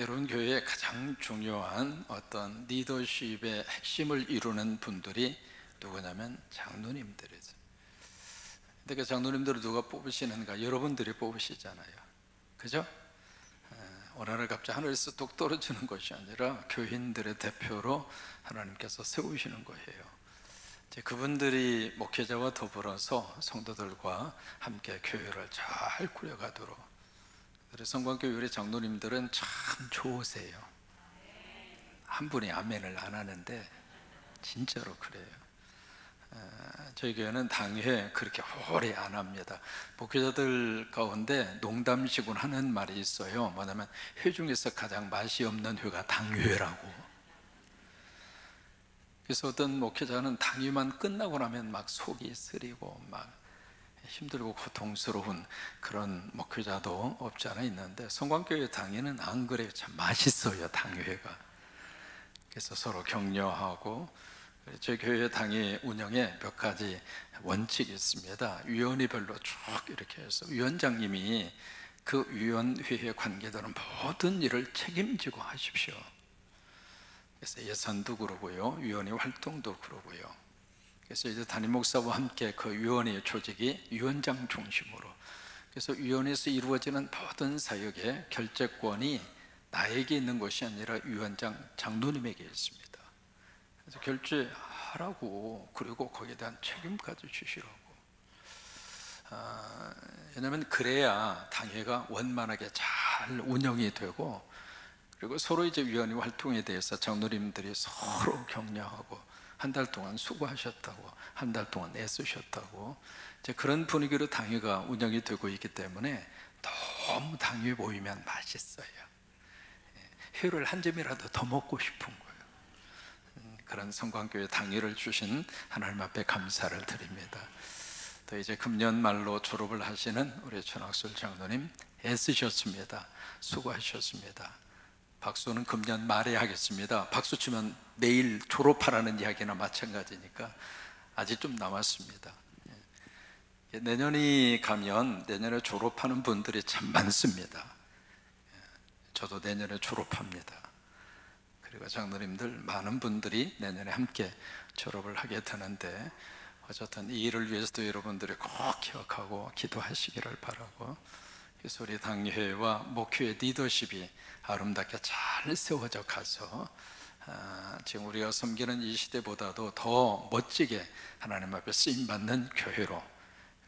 여러분 교회의 가장 중요한 어떤 리더십의 핵심을 이루는 분들이 누구냐면 장로님들이죠. 근데 그 장로님들을 누가 뽑으시는가? 여러분들이 뽑으시잖아요. 그죠? 어느 날 갑자기 하늘에서 뚝 떨어지는 것이 아니라 교인들의 대표로 하나님께서 세우시는 거예요. 이제 그분들이 목회자와 더불어서 성도들과 함께 교회를 잘 꾸려가도록. 그래서 성광교회 우리 장로님들은 참 좋으세요. 한 분이 아멘을 안 하는데 진짜로 그래요. 저희 교회는 당회 그렇게 오래 안 합니다. 목회자들 가운데 농담식으로 하는 말이 있어요. 뭐냐면 회 중에서 가장 맛이 없는 회가 당회라고. 그래서 어떤 목회자는 당회만 끝나고 나면 막 속이 쓰리고 막 힘들고 고통스러운 그런 목회자도 없지 않아 있는데, 성광교회 당회는 안 그래요. 참 맛있어요, 당회가. 그래서 서로 격려하고. 저희 교회 당회 운영에 몇 가지 원칙이 있습니다. 위원회별로 쭉 이렇게 해서 위원장님이 그 위원회에 관계되는 모든 일을 책임지고 하십시오. 그래서 예산도 그러고요, 위원회 활동도 그러고요. 그래서 이제 담임 목사와 함께 그 위원회 조직이 위원장 중심으로, 그래서 위원회에서 이루어지는 모든 사역의 결재권이 나에게 있는 것이 아니라 위원장 장로님에게 있습니다. 그래서 결재하라고, 그리고 거기에 대한 책임까지 주시라고. 왜냐하면 그래야 당회가 원만하게 잘 운영이 되고, 그리고 서로 이제 위원회 활동에 대해서 장로님들이 서로 격려하고, 한 달 동안 수고하셨다고, 한 달 동안 애쓰셨다고, 이제 그런 분위기로 당회가 운영이 되고 있기 때문에 너무 당회 모이면 맛있어요. 회를 한 점이라도 더 먹고 싶은 거예요. 그런 성광교회 당회를 주신 하나님 앞에 감사를 드립니다. 또 이제 금년 말로 졸업을 하시는 우리 전학술 장로님 애쓰셨습니다. 수고하셨습니다. 박수는 금년 말에 하겠습니다. 박수 치면 내일 졸업하라는 이야기나 마찬가지니까 아직 좀 남았습니다. 내년이 가면 내년에 졸업하는 분들이 참 많습니다. 저도 내년에 졸업합니다. 그리고 장로님들 많은 분들이 내년에 함께 졸업을 하게 되는데, 어쨌든 이 일을 위해서도 여러분들이 꼭 기억하고 기도하시기를 바라고, 그래서 우리 당회와 목회의 리더십이 아름답게 잘 세워져 가서 지금 우리가 섬기는 이 시대보다도 더 멋지게 하나님 앞에 쓰임받는 교회로,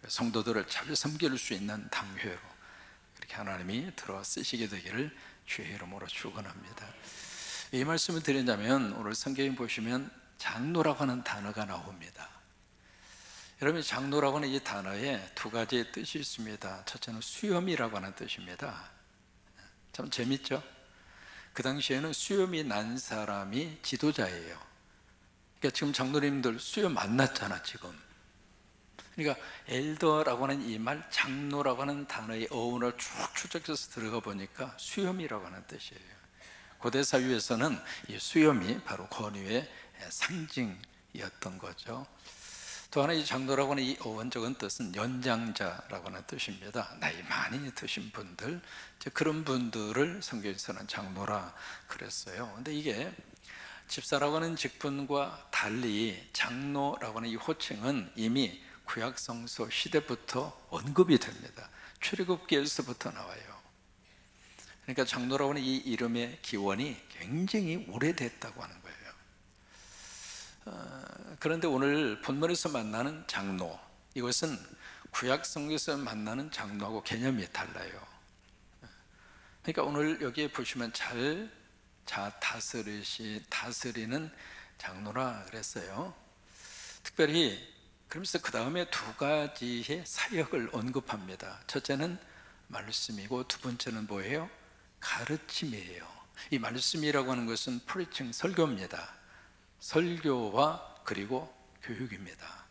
성도들을 잘 섬길 수 있는 당회로 그렇게 하나님이 들어 쓰시게 되기를 주의 이름으로 축원합니다. 이 말씀을 드리자면, 오늘 성경에 보시면 장로라고 하는 단어가 나옵니다. 여러분, 장로라고 하는 이 단어에 두 가지 뜻이 있습니다. 첫째는 수염이라고 하는 뜻입니다. 참 재밌죠? 그 당시에는 수염이 난 사람이 지도자예요. 그러니까 지금 장로님들 수염 안 났잖아 지금. 그러니까 엘더라고 하는 이 말, 장로라고 하는 단어의 어원을 쭉 추적해서 들어가 보니까 수염이라고 하는 뜻이에요. 고대 사회에서는 이 수염이 바로 권위의 상징이었던 거죠. 또 하나, 이 장로라고 하는 이 어원적인 뜻은 연장자라고 하는 뜻입니다. 나이 많이 드신 분들, 그런 분들을 성경에서는 장로라 그랬어요. 근데 이게 집사라고 하는 직분과 달리 장로라고 하는 이 호칭은 이미 구약성서 시대부터 언급이 됩니다. 출애굽기에서부터 나와요. 그러니까 장로라고 하는 이 이름의 기원이 굉장히 오래됐다고 하는 거예요. 그런데 오늘 본문에서 만나는 장로, 이것은 구약성경에서 만나는 장로하고 개념이 달라요. 그러니까 오늘 여기에 보시면 잘 다스리는 장로라 그랬어요. 특별히 그러면서 그 다음에 두 가지의 사역을 언급합니다. 첫째는 말씀이고, 두 번째는 뭐예요? 가르침이에요. 이 말씀이라고 하는 것은 프리칭, 설교입니다. 설교와 그리고 교육입니다.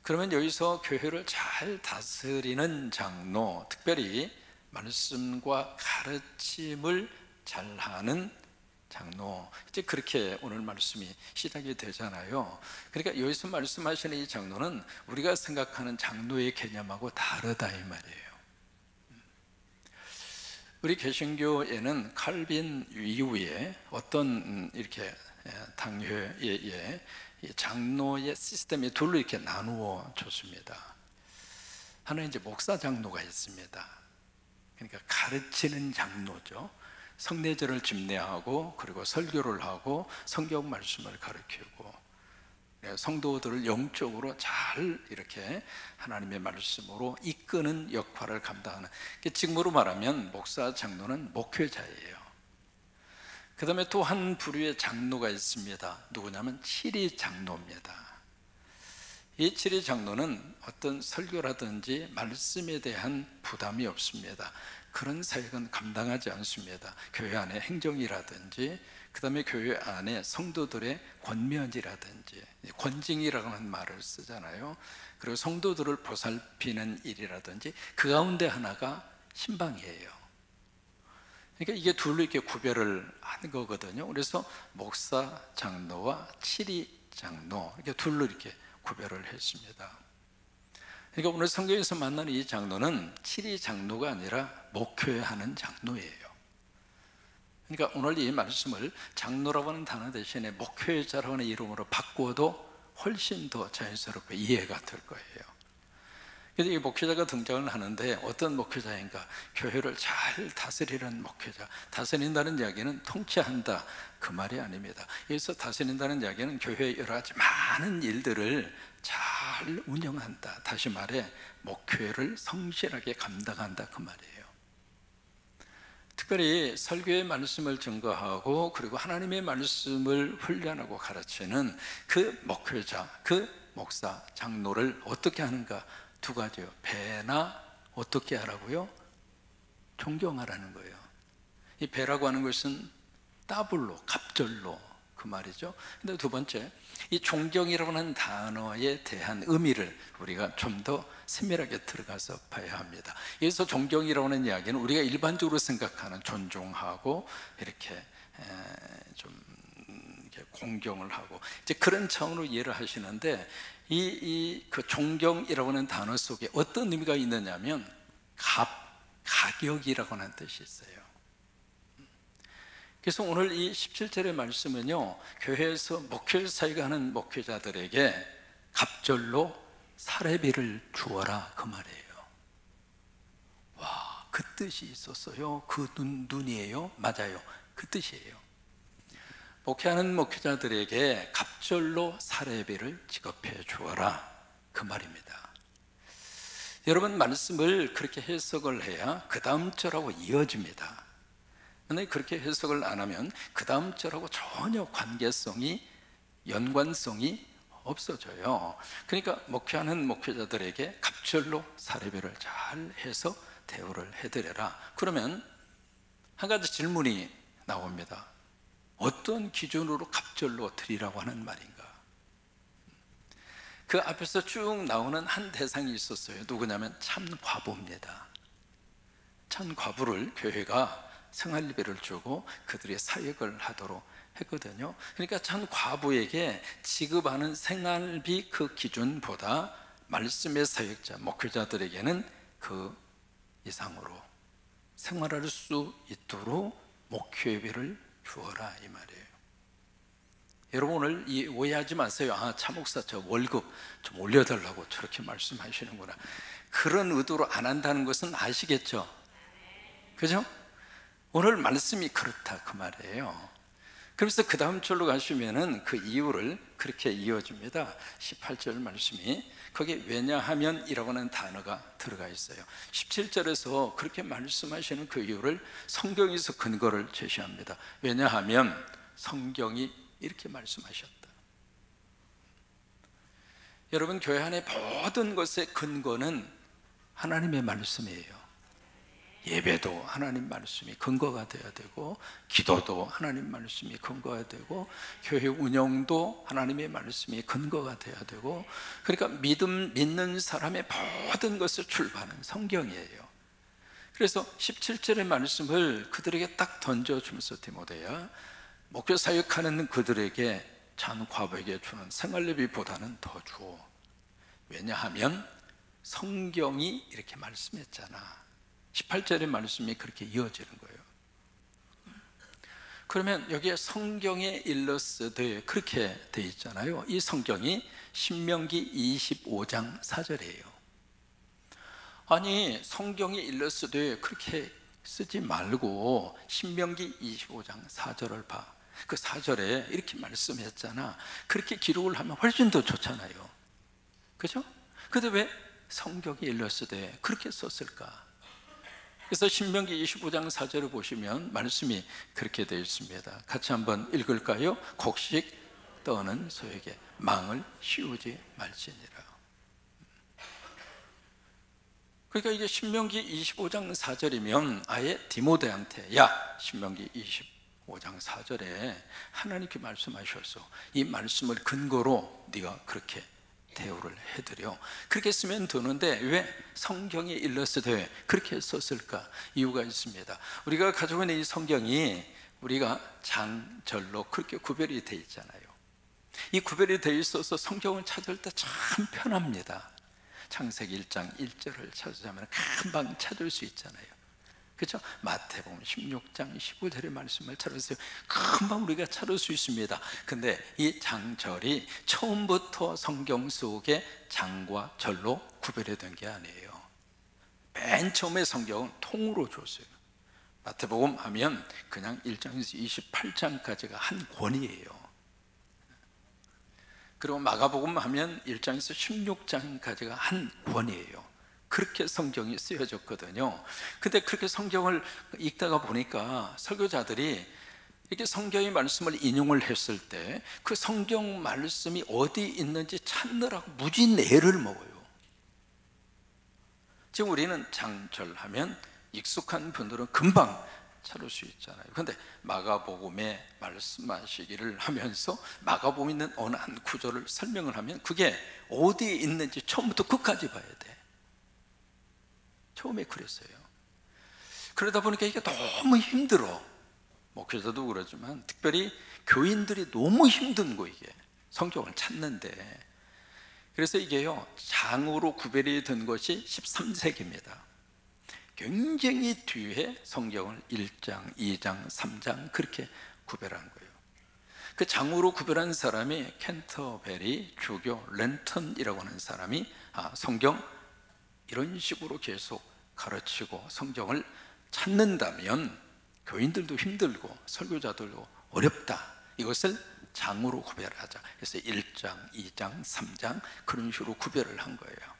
그러면 여기서 교회를 잘 다스리는 장로, 특별히 말씀과 가르침을 잘하는 장로, 이제 그렇게 오늘 말씀이 시작이 되잖아요. 그러니까 여기서 말씀하시는 이 장로는 우리가 생각하는 장로의 개념하고 다르다 이 말이에요. 우리 개신교에는 칼빈 이후에 어떤 이렇게 당회의 장로의 시스템이 둘로 이렇게 나누어 줬습니다. 하나는 이제 목사 장로가 있습니다. 그러니까 가르치는 장로죠. 성례절을 집례하고 그리고 설교를 하고 성경 말씀을 가르치고 성도들을 영적으로 잘 이렇게 하나님의 말씀으로 이끄는 역할을 감당하는, 직무로 말하면 목사 장로는 목회자예요. 그 다음에 또 한 부류의 장로가 있습니다. 누구냐면 칠위 장로입니다. 이 칠위 장로는 어떤 설교라든지 말씀에 대한 부담이 없습니다. 그런 사역은 감당하지 않습니다. 교회 안에 행정이라든지 그 다음에 교회 안에 성도들의 권면이라든지, 권징이라고 하는 말을 쓰잖아요. 그리고 성도들을 보살피는 일이라든지 그 가운데 하나가 신방이에요. 그러니까 이게 둘로 이렇게 구별을 하는 거거든요. 그래서 목사 장로와 칠위 장로 이렇게 둘로 이렇게 구별을 했습니다. 그러니까 오늘 성경에서 만나는 이 장로는 칠위 장로가 아니라 목회하는 장로예요. 그러니까 오늘 이 말씀을 장로라고 하는 단어 대신에 목회자라고 하는 이름으로 바꾸어도 훨씬 더 자연스럽게 이해가 될 거예요. 그래서 이 목회자가 등장을 하는데 어떤 목회자인가? 교회를 잘 다스리는 목회자. 다스린다는 이야기는 통치한다 그 말이 아닙니다. 여기서 다스린다는 이야기는 교회의 여러 가지 많은 일들을 잘 운영한다. 다시 말해 목회를 성실하게 감당한다 그 말이에요. 특별히 설교의 말씀을 증거하고 그리고 하나님의 말씀을 훈련하고 가르치는 그 목회자, 그 목사, 장로를 어떻게 하는가? 두 가지요. 배나 어떻게 하라고요? 존경하라는 거예요. 이 배라고 하는 것은 더블로, 갑절로 그 말이죠. 근데 두 번째, 이 존경이라고 하는 단어에 대한 의미를 우리가 좀 더 세밀하게 들어가서 봐야 합니다. 여기서 존경이라고 하는 이야기는 우리가 일반적으로 생각하는 존중하고 이렇게 좀 이렇게 공경을 하고 이제 그런 차원으로 이해를 하시는데, 그 존경이라고 하는 단어 속에 어떤 의미가 있느냐면 가격이라고 하는 뜻이 있어요. 그래서 오늘 이 17절의 말씀은요, 교회에서 목회 사역을 하는 목회자들에게 갑절로 사례비를 주어라 그 말이에요. 와, 그 뜻이 있었어요. 그 눈이에요? 맞아요, 그 뜻이에요. 목회하는 목회자들에게 갑절로 사례비를 지급해 주어라 그 말입니다. 여러분, 말씀을 그렇게 해석을 해야 그 다음 절하고 이어집니다. 만약에 그렇게 해석을 안 하면 그 다음 절하고 전혀 관계성이, 연관성이 없어져요. 그러니까 목회하는 목회자들에게 갑절로 사례비를 잘 해서 대우를 해드려라. 그러면 한 가지 질문이 나옵니다. 어떤 기준으로 갑절로 드리라고 하는 말인가? 그 앞에서 쭉 나오는 한 대상이 있었어요. 누구냐면 참과부입니다. 참과부를 교회가 생활비를 주고 그들의 사역을 하도록 했거든요. 그러니까 참과부에게 지급하는 생활비 그 기준보다 말씀의 사역자, 목회자들에게는 그 이상으로 생활할 수 있도록 목회비를 주어라 이 말이에요. 여러분, 오늘 오해하지 마세요. 아, 차목사 저 월급 좀 올려달라고 저렇게 말씀하시는구나. 그런 의도로 안 한다는 것은 아시겠죠? 그죠? 오늘 말씀이 그렇다 그 말이에요. 그래서 그 다음 절로 가시면은 그 이유를 그렇게 이어줍니다. 18절 말씀이 거기에 왜냐하면 이라고 하는 단어가 들어가 있어요. 17절에서 그렇게 말씀하시는 그 이유를 성경에서 근거를 제시합니다. 왜냐하면 성경이 이렇게 말씀하셨다. 여러분, 교회 안의 모든 것의 근거는 하나님의 말씀이에요. 예배도 하나님 말씀이 근거가 되어야 되고, 기도도 하나님 말씀이 근거가 되고, 교회 운영도 하나님의 말씀이 근거가 되어야 되고, 그러니까 믿는 사람의 모든 것을 출발하는 성경이에요. 그래서 17절의 말씀을 그들에게 딱 던져주면서 디모데야, 목회 사역하는 그들에게 잔과부에게 주는 생활비보다는 더 주어. 왜냐하면 성경이 이렇게 말씀했잖아. 18절의 말씀이 그렇게 이어지는 거예요. 그러면 여기에 성경에 일러스되 그렇게 돼 있잖아요. 이 성경이 신명기 25장 4절이에요. 아니 성경에 일러스되 그렇게 쓰지 말고 신명기 25장 4절을 봐. 그 4절에 이렇게 말씀했잖아. 그렇게 기록을 하면 훨씬 더 좋잖아요. 그죠? 근데 왜 성경에 일러스되 그렇게 썼을까? 그래서 신명기 25장 4절을 보시면 말씀이 그렇게 되어 있습니다. 같이 한번 읽을까요? 곡식 떠는 소에게 망을 씌우지 말지니라. 그러니까 이게 신명기 25장 4절이면 아예 디모데한테 야 신명기 25장 4절에 하나님께 말씀하셔서 이 말씀을 근거로 네가 그렇게 대우를 해드려. 그렇게 쓰면 되는데 왜 성경에 일러스되 그렇게 썼을까? 이유가 있습니다. 우리가 가지고 있는 이 성경이 우리가 장절로 그렇게 구별이 되어 있잖아요. 이 구별이 되어 있어서 성경을 찾을 때 참 편합니다. 창세기 1장 1절을 찾으자면 금방 찾을 수 있잖아요. 그렇죠? 마태복음 16장 15절의 말씀을 찾으세요. 금방 우리가 찾을 수 있습니다. 근데 이 장절이 처음부터 성경 속에 장과 절로 구별이 된 게 아니에요. 맨 처음에 성경은 통으로 줬어요. 마태복음 하면 그냥 1장에서 28장까지가 한 권이에요. 그리고 마가복음 하면 1장에서 16장까지가 한 권이에요. 그렇게 성경이 쓰여졌거든요. 근데 그렇게 성경을 읽다가 보니까 설교자들이 이렇게 성경의 말씀을 인용을 했을 때 그 성경 말씀이 어디 있는지 찾느라고 무지 애를 먹어요. 지금 우리는 장절하면 익숙한 분들은 금방 찾을 수 있잖아요. 그런데 마가복음에 말씀하시기를 하면서 마가복음에 있는 어느 한 구절을 설명을 하면 그게 어디에 있는지 처음부터 끝까지 봐야 돼. 처음에 그랬어요. 그러다 보니까 이게 너무 힘들어. 목회자도 그러지만 특별히 교인들이 너무 힘든 거 이게 성경을 찾는데. 그래서 이게요 장으로 구별이 된 것이 13세기입니다. 굉장히 뒤에 성경을 1장, 2장, 3장 그렇게 구별한 거예요. 그 장으로 구별한 사람이 캔터베리 주교 렌턴이라고 하는 사람이 성경 이런 식으로 계속 가르치고 성경을 찾는다면 교인들도 힘들고 설교자들도 어렵다. 이것을 장으로 구별하자. 그래서 1장, 2장, 3장 그런 식으로 구별을 한 거예요.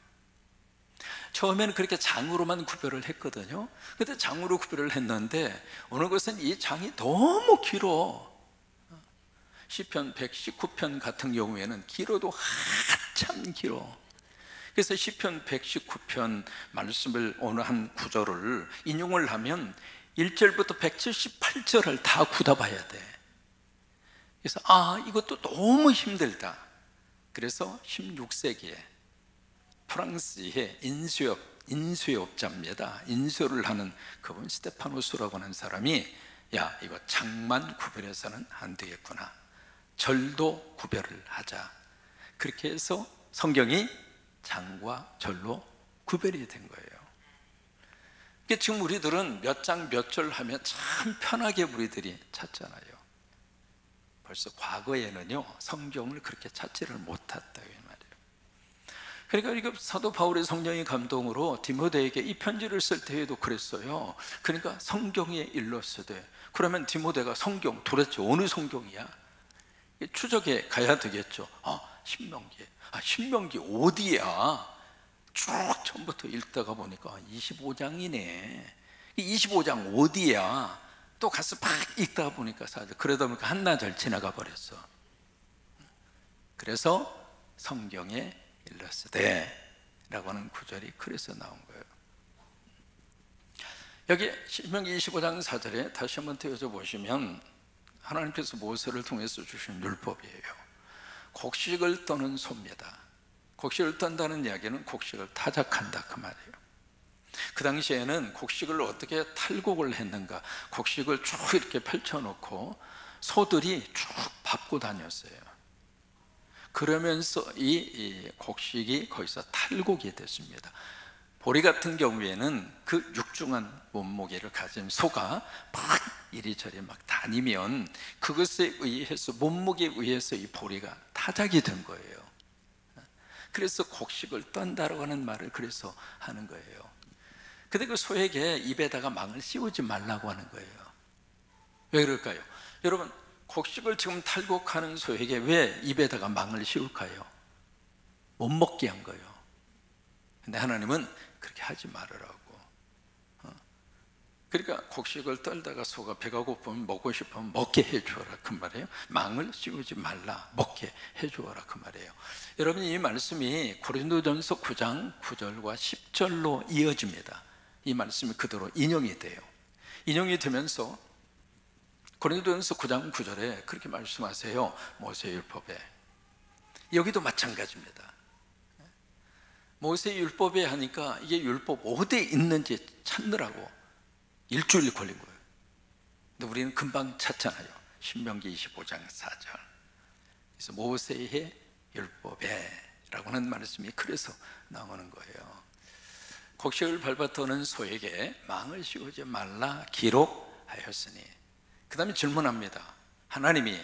처음에는 그렇게 장으로만 구별을 했거든요. 근데 장으로 구별을 했는데 어느 것은 이 장이 너무 길어. 시편 119편 같은 경우에는 길어도 한참 길어. 그래서 시편 119편 말씀을 어느 한 구절을 인용을 하면 1절부터 178절을 다 굳어봐야 돼. 그래서 이것도 너무 힘들다. 그래서 16세기에 프랑스의 인수업자입니다. 인수를 하는 그분 스테파노스라고 하는 사람이 야 이거 장만 구별해서는 안 되겠구나. 절도 구별을 하자. 그렇게 해서 성경이 장과 절로 구별이 된 거예요. 그러니까 지금 우리들은 몇 장 몇 절 하면 참 편하게 우리들이 찾잖아요. 벌써 과거에는요 성경을 그렇게 찾지를 못했다 이 말이에요. 그러니까 이거 사도 바울의 성령의 감동으로 디모데에게 이 편지를 쓸 때에도 그랬어요. 그러니까 성경에 일렀으되 그러면 디모데가 성경 도대체 어느 성경이야? 추적해 가야 되겠죠. 신명기 어디야? 쭉 처음부터 읽다가 보니까 25장이네. 25장 어디야? 또 가서 막 읽다가 보니까 그러다 보니까 한나절 지나가 버렸어. 그래서 성경에 일렀으되 라고 하는 구절이 그래서 나온 거예요. 여기 신명기 25장 4절에 다시 한번 떼어져 보시면 하나님께서 모세를 통해서 주신 율법이에요. 곡식을 떠는 소입니다. 곡식을 떤다는 이야기는 곡식을 타작한다 그 말이에요. 그 당시에는 곡식을 어떻게 탈곡을 했는가, 곡식을 쭉 이렇게 펼쳐놓고 소들이 쭉 밟고 다녔어요. 그러면서 이 곡식이 거기서 탈곡이 됐습니다. 보리 같은 경우에는 그 육중한 몸무게를 가진 소가 막 이리저리 막 다니면 그것에 의해서, 몸무게에 의해서 이 보리가 타작이 된 거예요. 그래서 곡식을 떤다라고 하는 말을 그래서 하는 거예요. 근데 그 소에게 입에다가 망을 씌우지 말라고 하는 거예요. 왜 그럴까요? 여러분, 곡식을 지금 탈곡하는 소에게 왜 입에다가 망을 씌울까요? 못 먹게 한 거예요. 근데 하나님은 그렇게 하지 말으라고. 그러니까 곡식을 떨다가 소가 배가 고프면, 먹고 싶으면 먹게 해주어라 그 말이에요. 망을 씌우지 말라, 먹게 해주어라 그 말이에요. 여러분, 이 말씀이 고린도전서 9장 9절과 10절로 이어집니다. 이 말씀이 그대로 인용이 돼요. 인용이 되면서 고린도전서 9장 9절에 그렇게 말씀하세요. 모세율법에. 여기도 마찬가지입니다. 모세율법에 하니까 이게 율법 어디에 있는지 찾느라고 일주일 걸린 거예요. 근데 우리는 금방 찾잖아요. 신명기 25장 4절. 그래서 모세의 율법에 라고 하는 말씀이 그래서 나오는 거예요. 곡식을 밟아터는 소에게 망을 씌우지 말라 기록하였으니. 그 다음에 질문합니다. 하나님이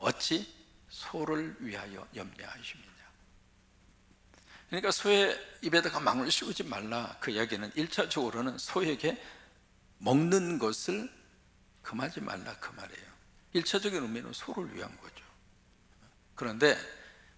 어찌 소를 위하여 염려하시느냐. 그러니까 소의 입에다가 망을 씌우지 말라, 그 이야기는 1차적으로는 소에게 먹는 것을 금하지 말라 그 말이에요. 1차적인 의미는 소를 위한 거죠. 그런데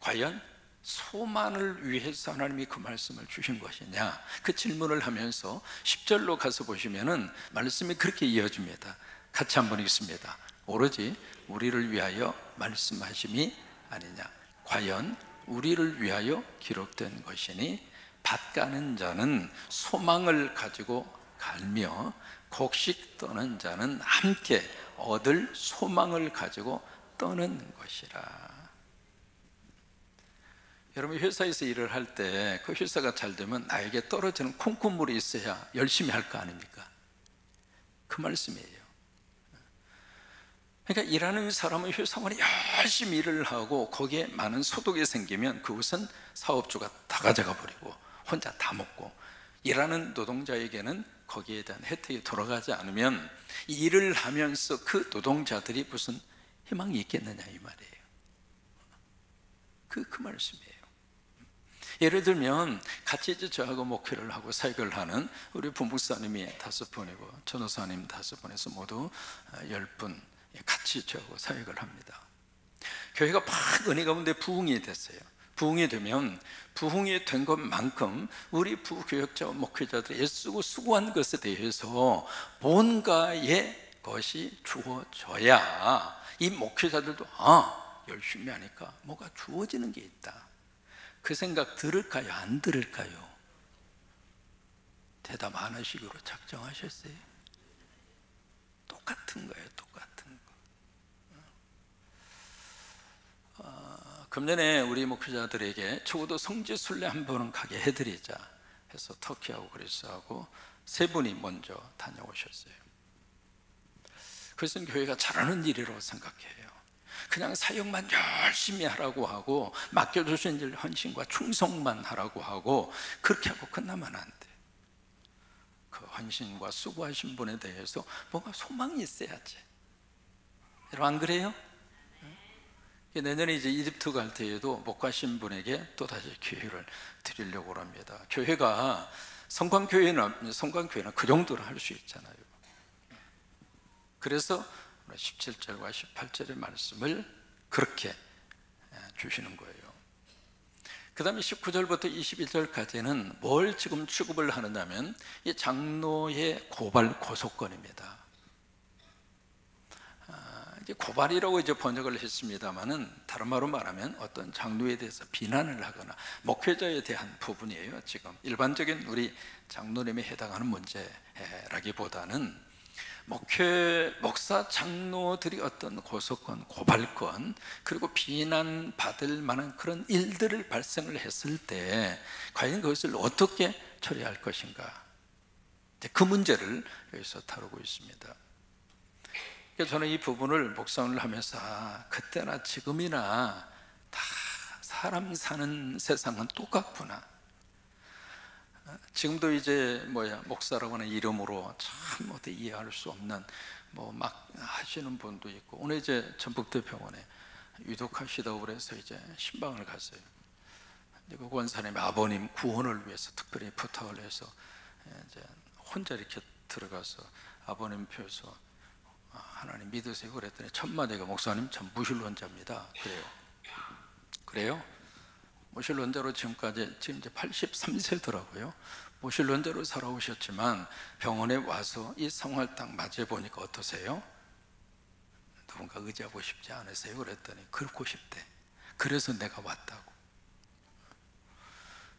과연 소만을 위해서 하나님이 그 말씀을 주신 것이냐, 그 질문을 하면서 10절로 가서 보시면은 말씀이 그렇게 이어집니다. 같이 한번 읽습니다. 오로지 우리를 위하여 말씀하심이 아니냐. 과연 우리를 위하여 기록된 것이니 밭 가는 자는 소망을 가지고 갈며 곡식 떠는 자는 함께 얻을 소망을 가지고 떠는 것이라. 여러분, 회사에서 일을 할 때 그 회사가 잘 되면 나에게 떨어지는 콩고물이 있어야 열심히 할 거 아닙니까? 그 말씀이에요. 그러니까 일하는 사람은 회사원이 열심히 일을 하고 거기에 많은 소득이 생기면 그것은 사업주가 다 가져가 버리고 혼자 다 먹고, 일하는 노동자에게는 거기에 대한 혜택이 돌아가지 않으면 일을 하면서 그 노동자들이 무슨 희망이 있겠느냐 이 말이에요. 그 말씀이에요. 예를 들면 같이 이제 저하고 목회를 하고 사역을 하는 우리 부목사님이 5분이고 전도사님 5분에서 모두 10분 같이 저하고 사역을 합니다. 교회가 막 은혜 가운데 부흥이 됐어요. 부흥이 되면 부흥이 된 것만큼 우리 부교역자와 목회자들이 애쓰고 수고한 것에 대해서 뭔가의 것이 주어져야 이 목회자들도 열심히 하니까 뭐가 주어지는 게 있다, 그 생각 들을까요? 안 들을까요? 대답 안 하시기로 작정하셨어요? 똑같은 거예요. 똑같은 거. 금년에 우리 목회자들에게 적어도 성지순례 한 번은 가게 해드리자 해서 터키하고 그리스하고 3분이 먼저 다녀오셨어요. 그것은 교회가 잘하는 일이라고 생각해요. 그냥 사역만 열심히 하라고 하고 맡겨주신 일 헌신과 충성만 하라고 하고 그렇게 하고 끝나면 안 돼. 그 헌신과 수고하신 분에 대해서 뭔가 소망이 있어야지. 여러분 안 그래요? 내년에 이제 이집트 갈 때에도 못 가신 분에게 또 다시 기회를 드리려고 합니다. 교회가 성광교회는 그 정도로 할 수 있잖아요. 그래서 17절과 18절의 말씀을 그렇게 주시는 거예요. 그 다음에 19절부터 21절까지는 뭘 지금 취급을 하느냐면 이 장로의 고발 고소권입니다. 이제 고발이라고 이제 번역을 했습니다만은 다른 말로 말하면 어떤 장로에 대해서 비난을 하거나 목회자에 대한 부분이에요. 지금 일반적인 우리 장로님에 해당하는 문제라기보다는 목사 장로들이 어떤 고소권, 고발권, 그리고 비난받을 만한 그런 일들을 발생을 했을 때 과연 그것을 어떻게 처리할 것인가, 그 문제를 여기서 다루고 있습니다. 그래서 저는 이 부분을 묵상을 하면서 그때나 지금이나 다 사람 사는 세상은 똑같구나. 지금도 이제 목사라고 하는 이름으로 참 어떻게 이해할 수 없는 막 하시는 분도 있고, 오늘 이제 전북대 병원에 유독하시다고 그래서 이제 신방을 갔어요. 그 권사님이 아버님 구원을 위해서 특별히 부탁을 해서 이제 혼자 이렇게 들어가서 아버님 펴서 하나님 믿으세요 그랬더니 첫 마디가, 목사님 전 무신론자입니다. 그래요? 무신론자로 지금까지 지금 이제 83세더라고요. 무신론자로 살아오셨지만 병원에 와서 이 상황을 딱 맞이해 보니까 어떠세요? 누군가 의지하고 싶지 않으세요? 그랬더니 그렇고 싶대. 그래서 내가 왔다고.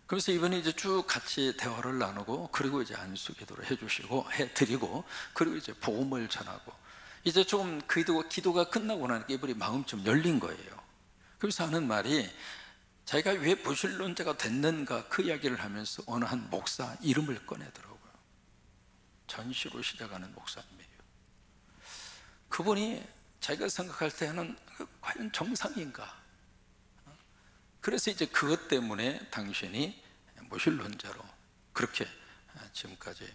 그래서 이번에 이제 쭉 같이 대화를 나누고, 그리고 이제 안수기도를 해드리고, 그리고 이제 복음을 전하고, 이제 조금 기도가 끝나고 나니까 이분이 마음이 좀 열린 거예요. 그래서 하는 말이, 자기가 왜 무신론자가 됐는가 그 이야기를 하면서 어느 한 목사 이름을 꺼내더라고요. 전시로 시작하는 목사님이에요. 그분이 자기가 생각할 때는 과연 정상인가? 그래서 이제 그것 때문에 당신이 무신론자로 그렇게 지금까지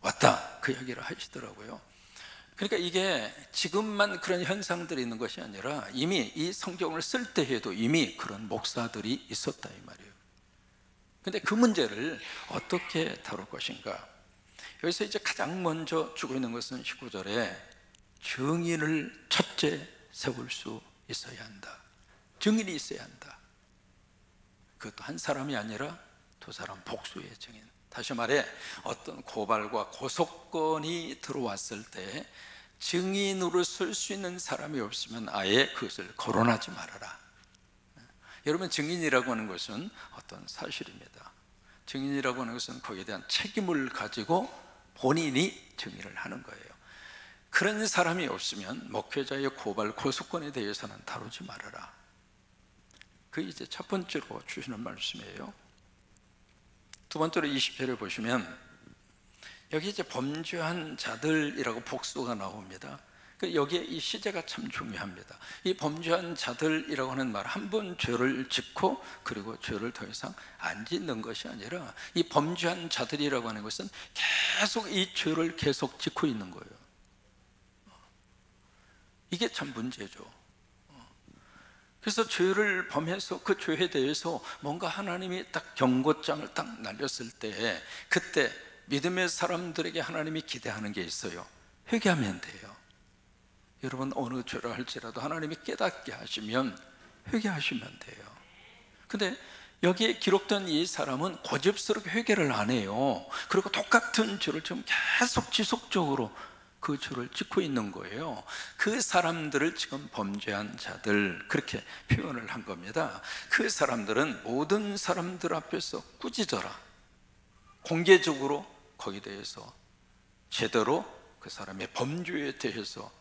왔다, 그 이야기를 하시더라고요. 그러니까 이게 지금만 그런 현상들이 있는 것이 아니라 이미 이 성경을 쓸 때에도 이미 그런 목사들이 있었다 이 말이에요. 근데 그 문제를 어떻게 다룰 것인가? 여기서 이제 가장 먼저 주고 있는 것은 19절에 증인을 첫째 세울 수 있어야 한다. 증인이 있어야 한다. 그것도 한 사람이 아니라 두 사람, 복수의 증인. 다시 말해, 어떤 고발과 고소건이 들어왔을 때 증인으로 쓸 수 있는 사람이 없으면 아예 그것을 거론하지 말아라. 여러분, 증인이라고 하는 것은 어떤 사실입니다. 증인이라고 하는 것은 거기에 대한 책임을 가지고 본인이 증인을 하는 거예요. 그런 사람이 없으면 목회자의 고발, 고소건에 대해서는 다루지 말아라. 그게 이제 첫 번째로 주시는 말씀이에요. 두 번째로 20절을 보시면 여기 이제 범죄한 자들이라고 복수가 나옵니다. 여기에 이 시제가 참 중요합니다. 이 범죄한 자들이라고 하는 말, 한 번 죄를 짓고 그리고 죄를 더 이상 안 짓는 것이 아니라, 이 범죄한 자들이라고 하는 것은 계속 이 죄를 계속 짓고 있는 거예요. 이게 참 문제죠. 그래서 죄를 범해서 그 죄에 대해서 뭔가 하나님이 딱 경고장을 딱 날렸을 때, 그때 믿음의 사람들에게 하나님이 기대하는 게 있어요. 회개하면 돼요. 여러분, 어느 죄를 할지라도 하나님이 깨닫게 하시면 회개하시면 돼요. 근데 여기에 기록된 이 사람은 고집스럽게 회개를 안 해요. 그리고 똑같은 죄를 지금 계속 지속적으로 그 죄를 짓고 있는 거예요. 그 사람들을 지금 범죄한 자들, 그렇게 표현을 한 겁니다. 그 사람들은 모든 사람들 앞에서 꾸짖어라. 공개적으로 거기에 대해서 제대로 그 사람의 범죄에 대해서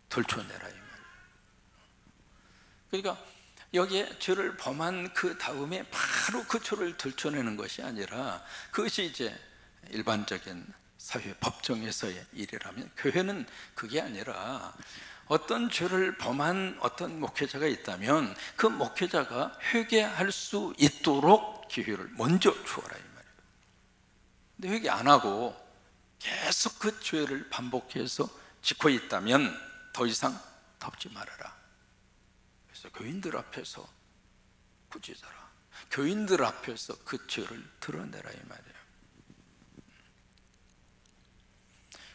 들춰내라 이 말이에요. 그러니까 여기에 죄를 범한 그 다음에 바로 그 죄를 들춰내는 것이 아니라, 그것이 이제 일반적인 사회 법정에서의 일이라면, 교회는 그게 아니라 어떤 죄를 범한 어떤 목회자가 있다면 그 목회자가 회개할 수 있도록 기회를 먼저 주어라 이 말이에요. 근데 회개 안 하고 계속 그 죄를 반복해서 짓고 있다면 더 이상 덮지 말아라. 그래서 교인들 앞에서 꾸짖어라. 교인들 앞에서 그 죄를 드러내라 이 말이에요.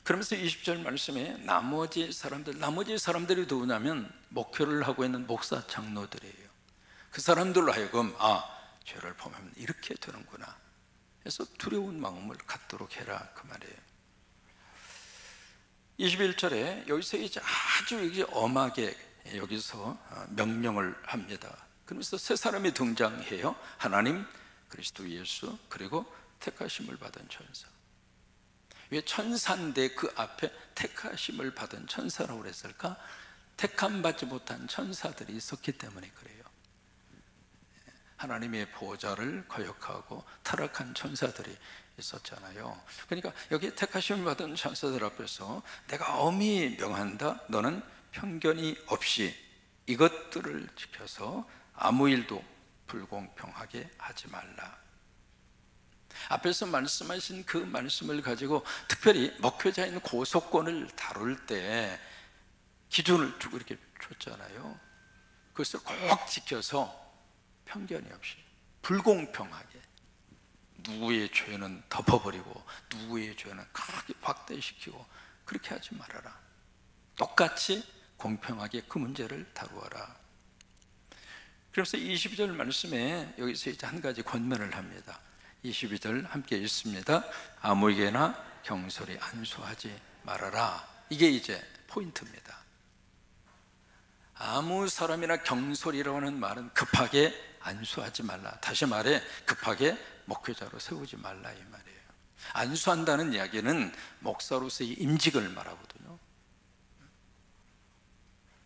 그러면서 20절 말씀에 나머지 사람들이 누구냐면 목회를 하고 있는 목사 장로들이에요. 그 사람들로 하여금 죄를 범하면 이렇게 되는구나 해서 두려운 마음을 갖도록 해라 그 말이에요. 21절에 여기서 이제 아주 이제 엄하게 여기서 명령을 합니다. 그러면서 세 사람이 등장해요. 하나님, 그리스도 예수, 그리고 택하심을 받은 천사. 왜 천사인데 그 앞에 택하심을 받은 천사라고 그랬을까? 택함 받지 못한 천사들이 있었기 때문에 그래요. 하나님의 보좌를 거역하고 타락한 천사들이 있었잖아요. 그러니까 여기 택하심을 받은 천사들 앞에서 내가 엄히 명한다. 너는 편견이 없이 이것들을 지켜서 아무 일도 불공평하게 하지 말라. 앞에서 말씀하신 그 말씀을 가지고 특별히 목회자인 고소권을 다룰 때 기준을 쭉 이렇게 줬잖아요. 그것을 꼭 지켜서 편견이 없이 불공평하게 누구의 죄는 덮어버리고 누구의 죄는 크게 확대시키고 그렇게 하지 말아라. 똑같이 공평하게 그 문제를 다루어라. 그래서 22절 말씀에 여기서 이제 한 가지 권면을 합니다. 22절 함께 읽습니다. 아무에게나 경솔히 안수하지 말아라. 이게 이제 포인트입니다. 아무 사람이나 경솔이라고 하는 말은 급하게 안수하지 말라. 다시 말해 급하게 목회자로 세우지 말라 이 말이에요. 안수한다는 이야기는 목사로서의 임직을 말하거든요.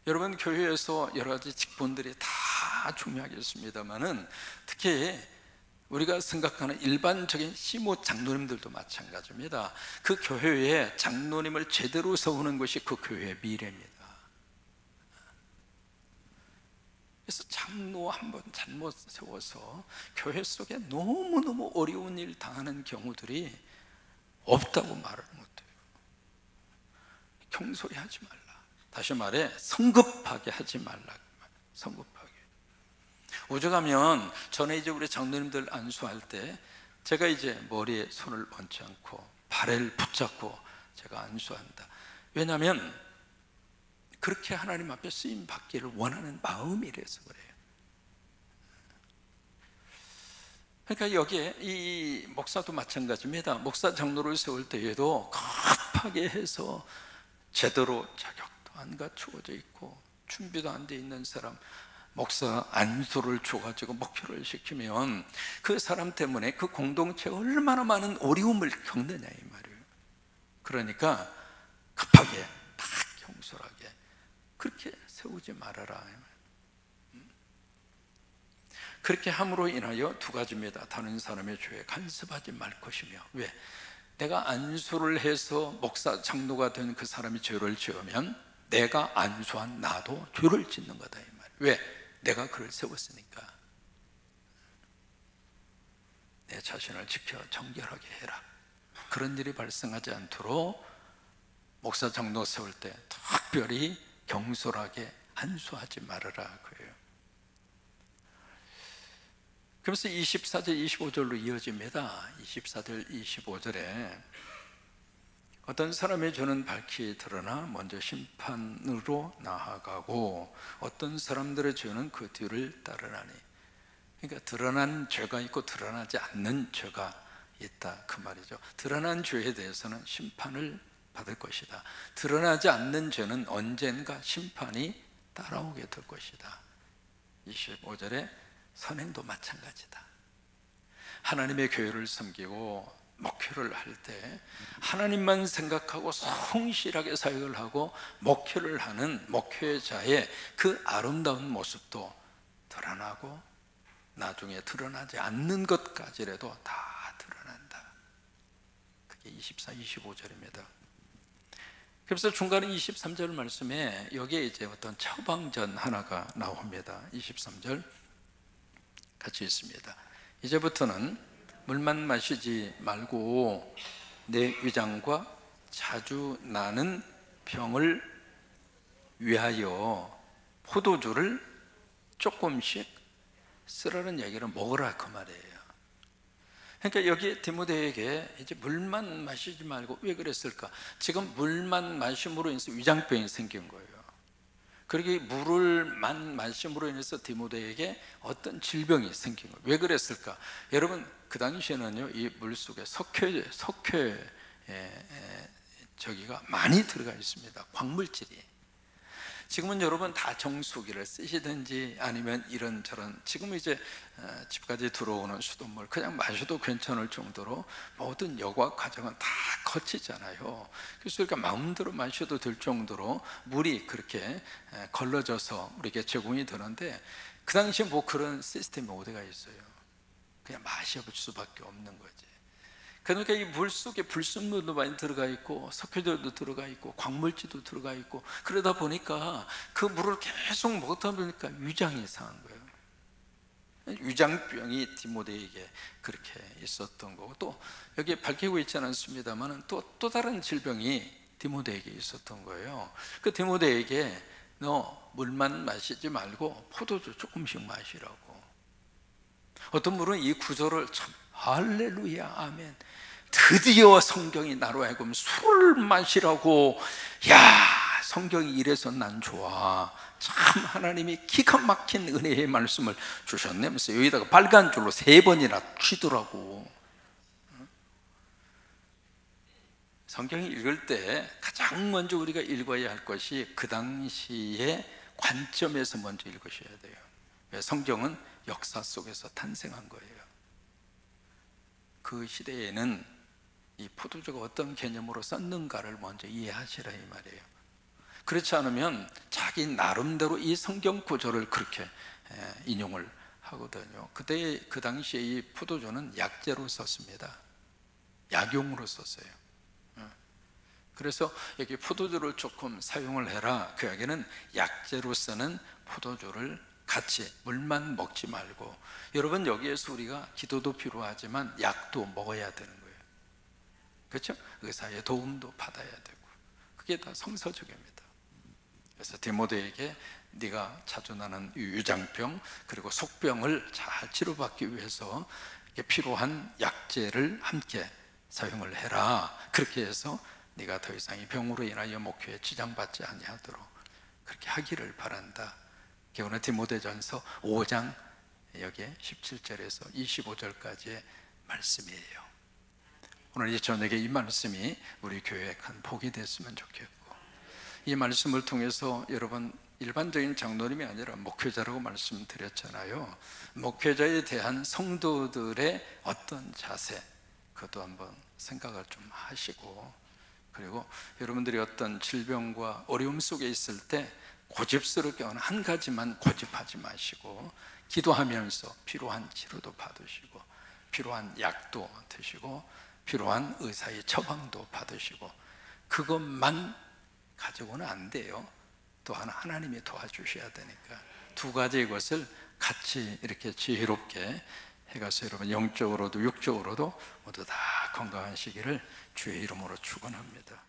여러분, 교회에서 여러 가지 직분들이 다 중요하겠습니다만은 특히 우리가 생각하는 일반적인 시모 장로님들도 마찬가지입니다. 그 교회에 장로님을 제대로 세우는 것이 그 교회의 미래입니다. 그래서 장로 한 번 잘못 세워서 교회 속에 너무너무 어려운 일 당하는 경우들이 없다고 말을 못해요. 경솔히 하지 말라. 다시 말해 성급하게 하지 말라. 성급하게. 오죽하면 전에 이제 우리 장로님들 안수할 때 제가 이제 머리에 손을 얹지 않고 발을 붙잡고 제가 안수한다. 왜냐하면 그렇게 하나님 앞에 쓰임 받기를 원하는 마음이라서 그래요. 그러니까 여기에 이 목사도 마찬가지입니다. 목사 장로를 세울 때에도 급하게 해서 제대로 자격도 안 갖추어져 있고 준비도 안 돼 있는 사람 목사 안수를 줘가지고 목표를 시키면 그 사람 때문에 그 공동체가 얼마나 많은 어려움을 겪느냐 이 말이에요. 그러니까 급하게 딱 경솔하게 그렇게 세우지 말아라. 그렇게 함으로 인하여 두 가지입니다. 다른 사람의 죄에 간섭하지 말 것이며, 왜? 내가 안수를 해서 목사 장로가 된 그 사람이 죄를 지으면 내가 안수한 나도 죄를 짓는 거다 이 말이에요. 왜? 내가 그를 세웠으니까. 내 자신을 지켜 정결하게 해라. 그런 일이 발생하지 않도록 목사 장로 세울 때 특별히 경솔하게 안수하지 말아라 그래요. 그래서 24절 25절로 이어집니다. 24절 25절에 어떤 사람의 죄는 밝히 드러나 먼저 심판으로 나아가고 어떤 사람들의 죄는 그 뒤를 따르나니. 그러니까 드러난 죄가 있고 드러나지 않는 죄가 있다 그 말이죠. 드러난 죄에 대해서는 심판을 받을 것이다. 드러나지 않는 죄는 언젠가 심판이 따라오게 될 것이다. 25절에 선행도 마찬가지다. 하나님의 교회를 섬기고 목회를 할 때 하나님만 생각하고 성실하게 사역을 하고 목회를 하는 목회자의 그 아름다운 모습도 드러나고 나중에 드러나지 않는 것까지라도 다 드러난다. 그게 24, 25절입니다. 그래서 중간에 23절 말씀에 여기에 이제 어떤 처방전 하나가 나옵니다. 23절 같이 있습니다. 이제부터는 물만 마시지 말고 내 위장과 자주 나는 병을 위하여 포도주를 조금씩 쓰라는 얘기를 먹으라 그 말이에요. 그러니까 여기 디모데에게 이제 물만 마시지 말고, 왜 그랬을까? 지금 물만 마심으로 인해서 위장병이 생긴 거예요. 그러게 물을만 마심으로 인해서 디모데에게 어떤 질병이 생긴 거예요. 왜 그랬을까? 여러분 그 당시에는요 이 물 속에 석회 저기가 많이 들어가 있습니다. 광물질이. 지금은 여러분 다 정수기를 쓰시든지 아니면 이런저런 지금 이제 집까지 들어오는 수돗물 그냥 마셔도 괜찮을 정도로 모든 여과 과정은 다 거치잖아요. 그래서 우리가 마음대로 마셔도 될 정도로 물이 그렇게 걸러져서 우리에게 제공이 되는데 그 당시에 뭐 그런 시스템이 어디가 있어요. 그냥 마셔볼 수밖에 없는 거지. 그러니까 이 물 속에 불순물도 많이 들어가 있고 석회들도 들어가 있고 광물질도 들어가 있고 그러다 보니까 그 물을 계속 먹다 보니까 위장이 상한 거예요. 위장병이 디모데에게 그렇게 있었던 거고, 또 여기에 밝히고 있지는 않습니다만 또 다른 질병이 디모데에게 있었던 거예요. 그 디모데에게 너 물만 마시지 말고 포도주 조금씩 마시라고. 어떤 분은 이 구절을 참 할렐루야 아멘, 드디어 성경이 나로 하여금 술을 마시라고, 야 성경이 이래서 난 좋아, 참 하나님이 기가 막힌 은혜의 말씀을 주셨네면서 여기다가 빨간 줄로 3번이나 치더라고. 성경을 읽을 때 가장 먼저 우리가 읽어야 할 것이 그 당시의 관점에서 먼저 읽으셔야 돼요. 성경은 역사 속에서 탄생한 거예요. 그 시대에는 이 포도주가 어떤 개념으로 썼는가를 먼저 이해하시라 이 말이에요. 그렇지 않으면 자기 나름대로 이 성경 구절을 그렇게 인용을 하거든요. 그때 그 당시에 이 포도주는 약재로 썼습니다. 약용으로 썼어요. 그래서 여기 포도주를 조금 사용을 해라, 그 이야기는 약재로 쓰는 포도주를 같이, 물만 먹지 말고. 여러분, 여기에서 우리가 기도도 필요하지만 약도 먹어야 되는 거예요. 그렇죠? 의사의 도움도 받아야 되고, 그게 다 성서적입니다. 그래서 디모데에게 네가 자주 나는 위장병 그리고 속병을 잘 치료받기 위해서 필요한 약재를 함께 사용을 해라. 그렇게 해서 네가 더 이상 이 병으로 인하여 목회에 지장받지 아니하도록 그렇게 하기를 바란다. 오늘 디모데전서 5장 여기에 17절에서 25절까지의 말씀이에요. 오늘 이 저녁에 이 말씀이 우리 교회에 큰 복이 됐으면 좋겠고, 이 말씀을 통해서 여러분, 일반적인 장로님이 아니라 목회자라고 말씀드렸잖아요. 목회자에 대한 성도들의 어떤 자세, 그것도 한번 생각을 좀 하시고, 그리고 여러분들이 어떤 질병과 어려움 속에 있을 때 고집스럽게 어느 한 가지만 고집하지 마시고, 기도하면서 필요한 치료도 받으시고, 필요한 약도 드시고, 필요한 의사의 처방도 받으시고, 그것만 가지고는 안 돼요. 또 하나님이 도와주셔야 되니까 두 가지의 것을 같이 이렇게 지혜롭게 해가서 여러분, 영적으로도 육적으로도 모두 다 건강하시기를 주의 이름으로 축원합니다.